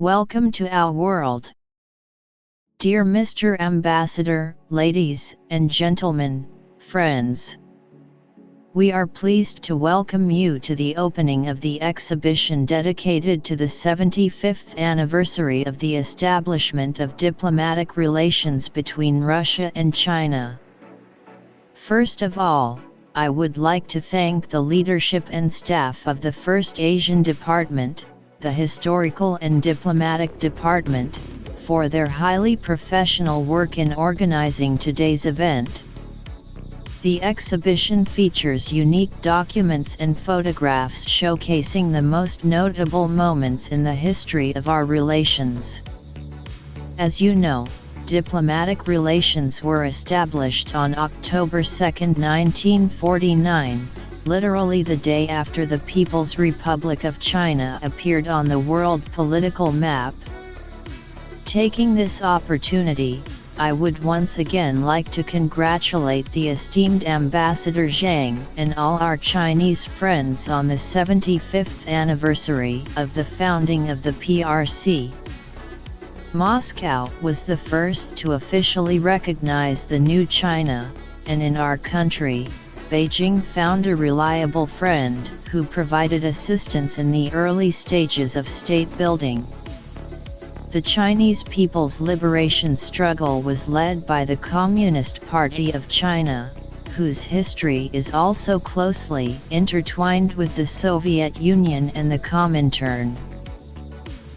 Welcome to our world. Dear Mr. Ambassador, ladies and gentlemen, friends. We are pleased to welcome you to the opening of the exhibition dedicated to the 75th anniversary of the establishment of diplomatic relations between Russia and China. First of all, I would like to thank the leadership and staff of the First Asian Department, the Historical and Diplomatic Department, for their highly professional work in organizing today's event. The exhibition features unique documents and photographs showcasing the most notable moments in the history of our relations. As you know, diplomatic relations were established on October 2, 1949, literally the day after the People's Republic of China appeared on the world political map. Taking this opportunity, I would once again like to congratulate the esteemed Ambassador Zhang and all our Chinese friends on the 75th anniversary of the founding of the PRC. Moscow was the first to officially recognize the new China, and in our country, Beijing found a reliable friend who provided assistance in the early stages of state building. The Chinese People's Liberation Struggle was led by the Communist Party of China, whose history is also closely intertwined with the Soviet Union and the Comintern.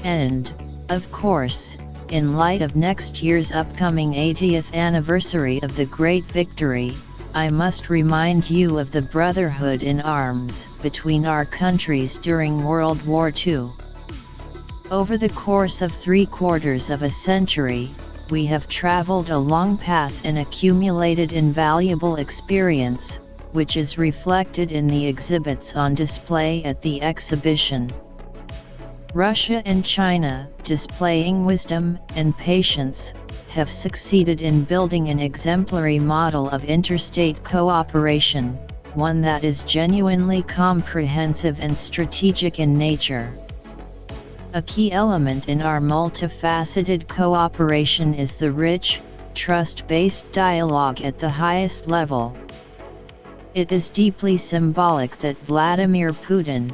And, of course, in light of next year's upcoming 80th anniversary of the Great Victory, I must remind you of the brotherhood in arms between our countries during World War II. Over the course of 3/4 of a century, we have traveled a long path and accumulated invaluable experience, which is reflected in the exhibits on display at the exhibition. Russia and China, displaying wisdom and patience, have succeeded in building an exemplary model of interstate cooperation, one that is genuinely comprehensive and strategic in nature. A key element in our multifaceted cooperation is the rich, trust-based dialogue at the highest level. It is deeply symbolic that Vladimir Putin,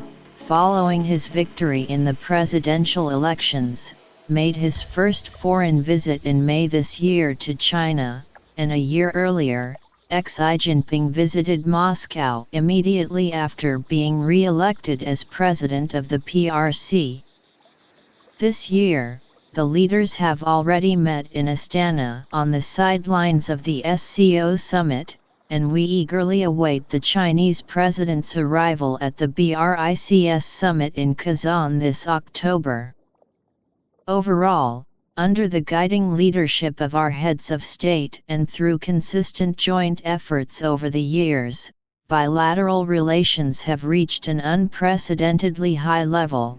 following his victory in the presidential elections, made his first foreign visit in May this year to China, and a year earlier, Xi Jinping visited Moscow immediately after being re-elected as president of the PRC. This year, the leaders have already met in Astana on the sidelines of the SCO summit, and we eagerly await the Chinese president's arrival at the BRICS summit in Kazan this October. Overall, under the guiding leadership of our heads of state and through consistent joint efforts over the years, bilateral relations have reached an unprecedentedly high level.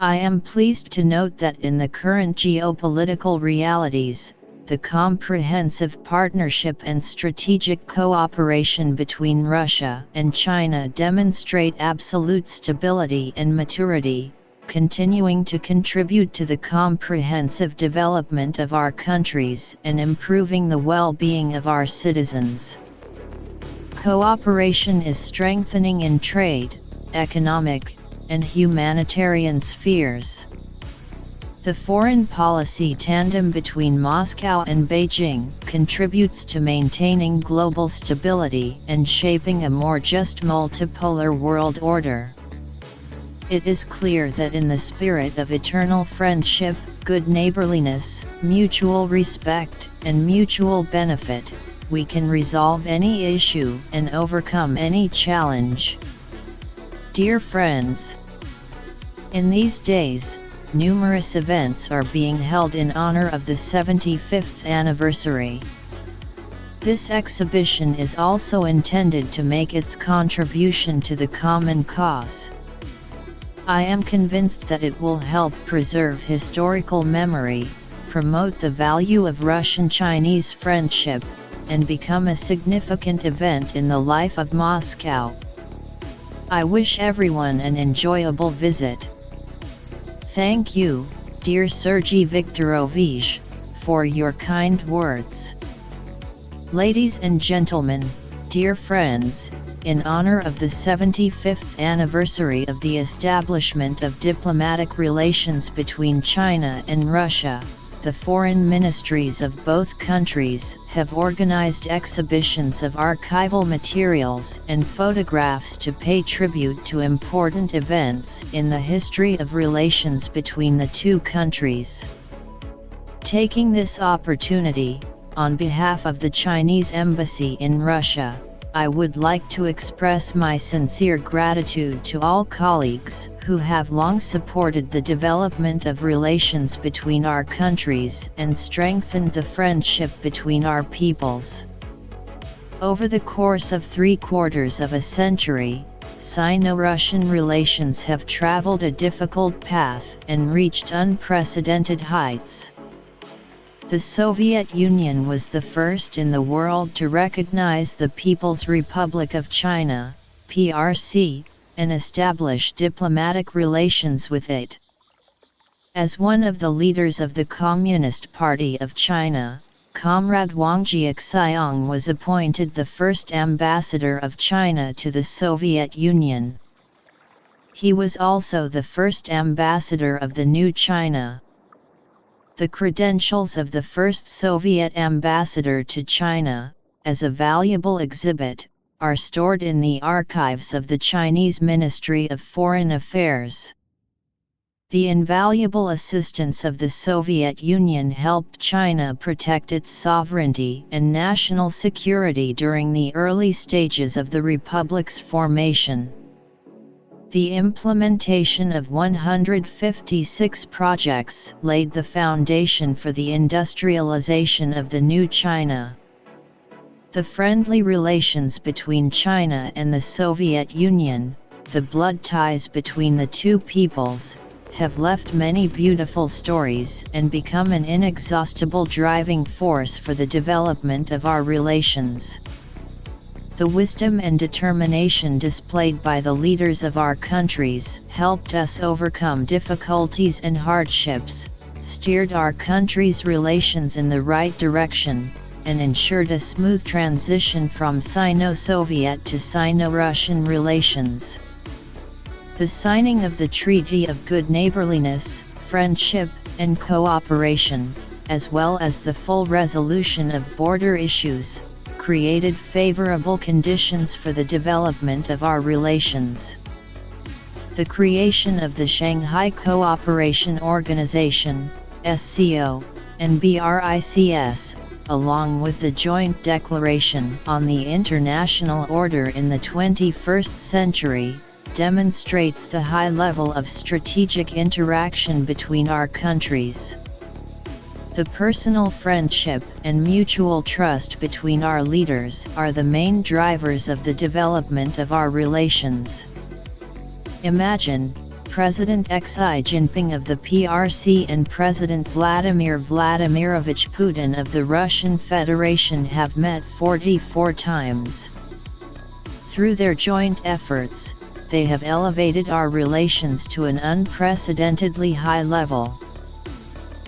I am pleased to note that in the current geopolitical realities, the comprehensive partnership and strategic cooperation between Russia and China demonstrate absolute stability and maturity, continuing to contribute to the comprehensive development of our countries and improving the well-being of our citizens. Cooperation is strengthening in trade, economic, and humanitarian spheres. The foreign policy tandem between Moscow and Beijing contributes to maintaining global stability and shaping a more just multipolar world order. It is clear that in the spirit of eternal friendship, good neighborliness, mutual respect, and mutual benefit, we can resolve any issue and overcome any challenge. Dear friends, in these days, numerous events are being held in honor of the 75th anniversary. This exhibition is also intended to make its contribution to the common cause. I am convinced that it will help preserve historical memory, promote the value of Russian-Chinese friendship, and become a significant event in the life of Moscow. I wish everyone an enjoyable visit. Thank you, dear Sergey Viktorovich, for your kind words. Ladies and gentlemen, dear friends, in honor of the 75th anniversary of the establishment of diplomatic relations between China and Russia, the foreign ministries of both countries have organized exhibitions of archival materials and photographs to pay tribute to important events in the history of relations between the two countries. Taking this opportunity, on behalf of the Chinese Embassy in Russia, I would like to express my sincere gratitude to all colleagues who have long supported the development of relations between our countries and strengthened the friendship between our peoples. Over the course of 3/4 of a century, Sino-Russian relations have traveled a difficult path and reached unprecedented heights. The Soviet Union was the first in the world to recognize the People's Republic of China, PRC, and establish diplomatic relations with it. As one of the leaders of the Communist Party of China, Comrade Wang Jiaxiong was appointed the first ambassador of China to the Soviet Union. He was also the first ambassador of the New China. The credentials of the first Soviet ambassador to China, as a valuable exhibit, are stored in the archives of the Chinese Ministry of Foreign Affairs. The invaluable assistance of the Soviet Union helped China protect its sovereignty and national security during the early stages of the Republic's formation. The implementation of 156 projects laid the foundation for the industrialization of the new China. The friendly relations between China and the Soviet Union, the blood ties between the two peoples, have left many beautiful stories and become an inexhaustible driving force for the development of our relations. The wisdom and determination displayed by the leaders of our countries helped us overcome difficulties and hardships, steered our countries' relations in the right direction, and ensured a smooth transition from Sino-Soviet to Sino-Russian relations. The signing of the Treaty of Good Neighborliness, Friendship, and Cooperation, as well as the full resolution of border issues, created favorable conditions for the development of our relations. The creation of the Shanghai Cooperation Organization, SCO, and BRICS, along with the Joint Declaration on the International Order in the 21st Century, demonstrates the high level of strategic interaction between our countries. The personal friendship and mutual trust between our leaders are the main drivers of the development of our relations. Imagine, President Xi Jinping of the PRC and President Vladimir Vladimirovich Putin of the Russian Federation have met 44 times. Through their joint efforts, they have elevated our relations to an unprecedentedly high level.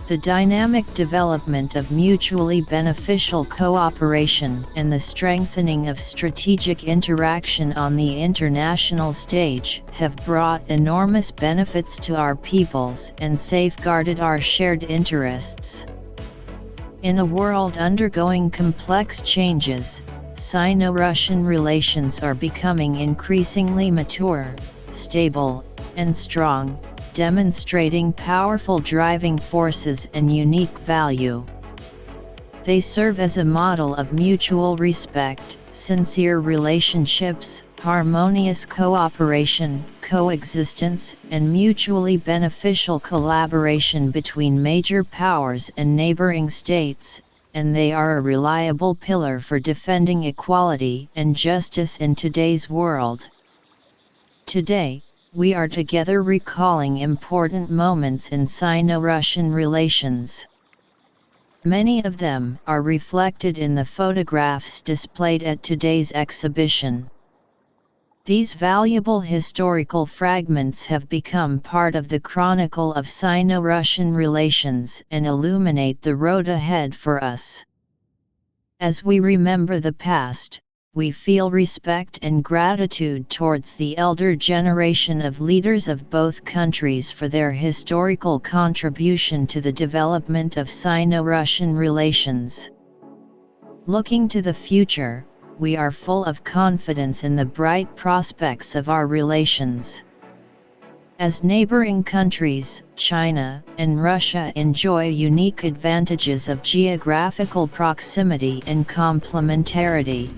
The dynamic development of mutually beneficial cooperation and the strengthening of strategic interaction on the international stage have brought enormous benefits to our peoples and safeguarded our shared interests. In a world undergoing complex changes, Sino-Russian relations are becoming increasingly mature, stable, and strong, demonstrating powerful driving forces and unique value. They serve as a model of mutual respect, sincere relationships, harmonious cooperation, coexistence, and mutually beneficial collaboration between major powers and neighboring states, and they are a reliable pillar for defending equality and justice in today's world. Today, we are together recalling important moments in Sino-Russian relations. Many of them are reflected in the photographs displayed at today's exhibition. These valuable historical fragments have become part of the chronicle of Sino-Russian relations and illuminate the road ahead for us. As we remember the past, we feel respect and gratitude towards the elder generation of leaders of both countries for their historical contribution to the development of Sino-Russian relations. Looking to the future, we are full of confidence in the bright prospects of our relations. As neighboring countries, China and Russia enjoy unique advantages of geographical proximity and complementarity.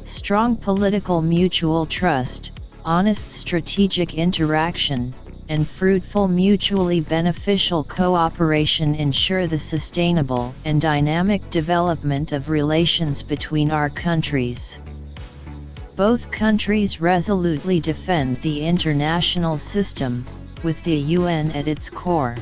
Strong political mutual trust, honest strategic interaction, and fruitful mutually beneficial cooperation ensure the sustainable and dynamic development of relations between our countries. Both countries resolutely defend the international system, with the UN at its core.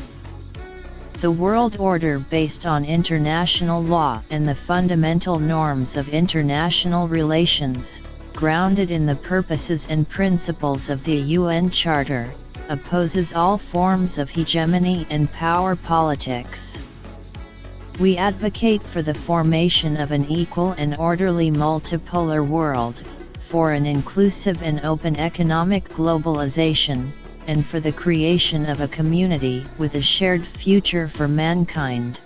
The world order based on international law and the fundamental norms of international relations, grounded in the purposes and principles of the UN Charter, opposes all forms of hegemony and power politics. We advocate for the formation of an equal and orderly multipolar world, for an inclusive and open economic globalization, and for the creation of a community with a shared future for mankind.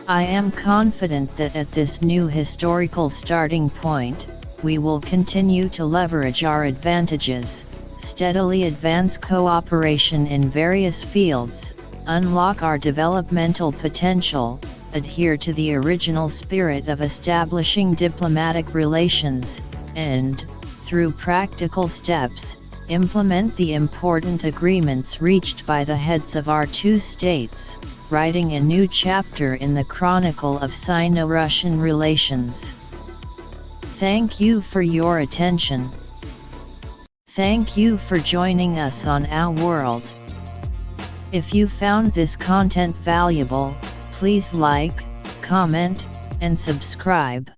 I am confident that at this new historical starting point, we will continue to leverage our advantages, steadily advance cooperation in various fields, unlock our developmental potential, adhere to the original spirit of establishing diplomatic relations, and, through practical steps, implement the important agreements reached by the heads of our two states, writing a new chapter in the chronicle of Sino-Russian relations. Thank you for your attention. Thank you for joining us on Our World. If you found this content valuable, please like, comment, and subscribe.